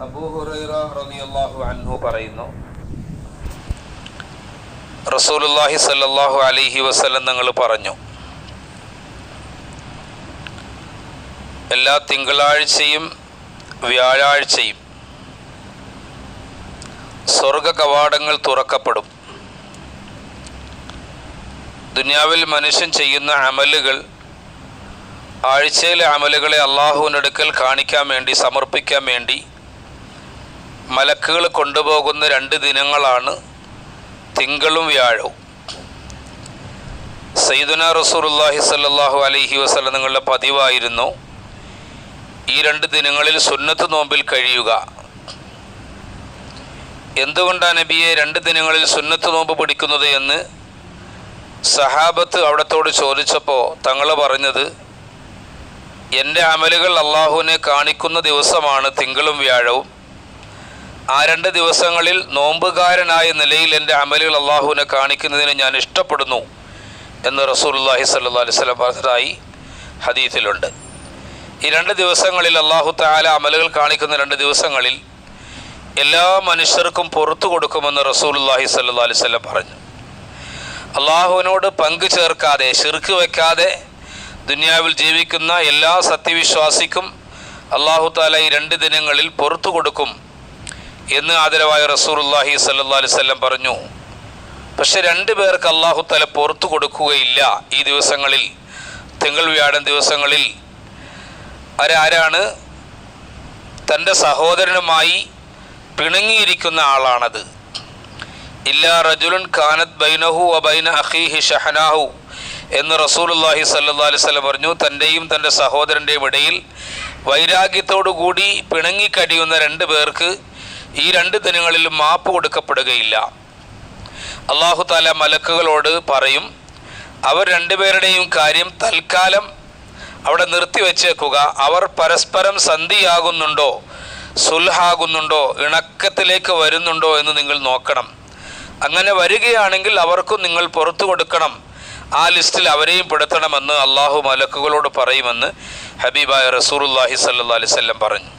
അബൂ ഹുറൈറ റളിയല്ലാഹു അൻഹു പറയുന്നു, റസൂലുള്ളാഹി സ്വല്ലല്ലാഹു അലൈഹി വസല്ലം തങ്ങൾ പറഞ്ഞു, എല്ലാ തിങ്കളാഴ്ചയും വ്യാഴാഴ്ചയും സ്വർഗ കവാടങ്ങൾ തുറക്കപ്പെടും. ദുനിയാവിൽ മനുഷ്യൻ ചെയ്യുന്ന അമലുകൾ, ആഴ്ചയിലെ അമലുകളെ അള്ളാഹുവിൻ്റെ അടുക്കൽ കാണിക്കാൻ വേണ്ടി, സമർപ്പിക്കാൻ വേണ്ടി മലക്കുകൾ കൊണ്ടുപോകുന്ന 2 ദിനങ്ങളാണ് തിങ്കളും വ്യാഴവും. സയ്യിദുനാ റസൂലുള്ളാഹി സ്വല്ലല്ലാഹു അലൈഹി വസല്ലം തങ്ങളുടെ പതിവായിരുന്നു ഈ 2 ദിനങ്ങളിൽ സുന്നത്ത് നോമ്പിൽ കഴിയുക. എന്തുകൊണ്ടാണ് നബിയെ 2 ദിനങ്ങളിൽ സുന്നത്ത് നോമ്പ് പിടിക്കുന്നത് എന്ന് സഹാബത്ത് അവിടത്തോട് ചോദിച്ചപ്പോൾ തങ്ങൾ പറഞ്ഞത്, എൻ്റെ അമലുകൾ അള്ളാഹുവിനെ കാണിക്കുന്ന ദിവസമാണ് തിങ്കളും വ്യാഴവും. ആ 2 ദിവസങ്ങളിൽ നോമ്പുകാരനായ നിലയിൽ എൻ്റെ അമലുകൾ അള്ളാഹുവിനെ കാണിക്കുന്നതിന് ഞാൻ ഇഷ്ടപ്പെടുന്നു എന്ന് റസൂലുള്ളാഹി സ്വല്ലല്ലാഹു അലൈഹി വസല്ലം പറഞ്ഞതായി ഹദീസിലുണ്ട്. ഈ 2 ദിവസങ്ങളിൽ അള്ളാഹു തആല അമലുകൾ കാണിക്കുന്ന 2 ദിവസങ്ങളിൽ എല്ലാ മനുഷ്യർക്കും പുറത്തു കൊടുക്കുമെന്ന് റസൂലുള്ളാഹി സ്വല്ലല്ലാഹു അലൈഹി വസല്ലം പറഞ്ഞു. അള്ളാഹുവിനോട് പങ്കു ചേർക്കാതെ, ശിർക്ക് വയ്ക്കാതെ ദുനിയാവിൽ ജീവിക്കുന്ന എല്ലാ സത്യവിശ്വാസിക്കും അള്ളാഹു തആല ഈ 2 ദിനങ്ങളിൽ പുറത്തു കൊടുക്കും എന്ന് ആദരവായ റസൂലുള്ളാഹി സ്വല്ലല്ലാഹു അലൈഹി വസല്ലം പറഞ്ഞു. പക്ഷെ 2 പേർക്ക് അള്ളാഹു തആല പുറത്തു കൊടുക്കുകയില്ല ഈ ദിവസങ്ങളിൽ, തിങ്കൾ വ്യാഴം ദിവസങ്ങളിൽ. ആരാണ്? തൻ്റെ സഹോദരനുമായി പിണങ്ങിയിരിക്കുന്ന ആളാണത്. ഇല്ലാ റജുലുൻ കാനത് ബൈനഹു വ ബൈന അഖീഹി ഷഹനാഹു എന്ന് റസൂലുള്ളാഹി സ്വല്ലല്ലാഹു അലൈഹി വസല്ലം പറഞ്ഞു. തൻ്റെയും തൻ്റെ സഹോദരൻ്റെയും ഇടയിൽ വൈരാഗ്യത്തോടു കൂടി പിണങ്ങിക്കഴിയുന്ന 2 പേർക്ക് ഈ 2 ദിനങ്ങളിൽ മാപ്പ് കൊടുക്കപ്പെടുകയില്ല. അല്ലാഹു തആല മലക്കുകളോട് പറയും, അവർ 2 പേരുടെയും കാര്യം തൽക്കാലം അവിടെ നിർത്തിവെച്ചേക്കുക. അവർ പരസ്പരം സന്ധിയാകുന്നുണ്ടോ, സുൽഹാകുന്നുണ്ടോ, ഇണക്കത്തിലേക്ക് വരുന്നുണ്ടോ എന്ന് നിങ്ങൾ നോക്കണം. അങ്ങനെ വരികയാണെങ്കിൽ അവർക്കും നിങ്ങൾ പുറത്തു കൊടുക്കണം, ആ ലിസ്റ്റിൽ അവരെയും പെടുത്തണമെന്ന് അള്ളാഹു മലക്കുകളോട് പറയുമെന്ന് ഹബീബായ റസൂലുള്ളാഹി സ്വല്ലല്ലാഹു അലൈഹി വസല്ലം പറഞ്ഞു.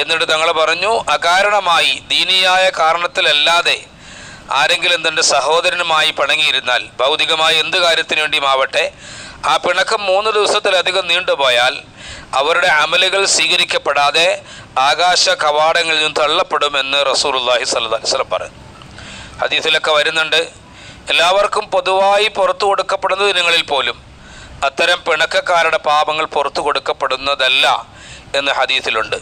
എന്നിട്ട് തങ്ങൾ പറഞ്ഞു, അകാരണമായി ദീനിയായ കാരണത്തിലല്ലാതെ ആരെങ്കിലും തൻ്റെ സഹോദരനുമായി പിണങ്ങിയിരുന്നാൽ, ഭൗതികമായ എന്ത് കാര്യത്തിനു വേണ്ടിയുമാവട്ടെ, ആ പിണക്കം 3 ദിവസത്തിലധികം നീണ്ടുപോയാൽ അവരുടെ അമലുകൾ സ്വീകരിക്കപ്പെടാതെ ആകാശ കവാടങ്ങളിൽ നിന്ന് തള്ളപ്പെടുമെന്ന് റസൂലുള്ളാഹി സ്വല്ലല്ലാഹു അലൈഹി വസല്ലം പറഞ്ഞു. ഹദീസിലൊക്കെ വരുന്നുണ്ട്, എല്ലാവർക്കും പൊതുവായി പുറത്തു കൊടുക്കപ്പെടുന്ന ദിനങ്ങളിൽ പോലും അത്തരം പിണക്കക്കാരുടെ പാപങ്ങൾ പുറത്തു കൊടുക്കപ്പെടുന്നതല്ല എന്ന് ഹദീസിലുണ്ട്.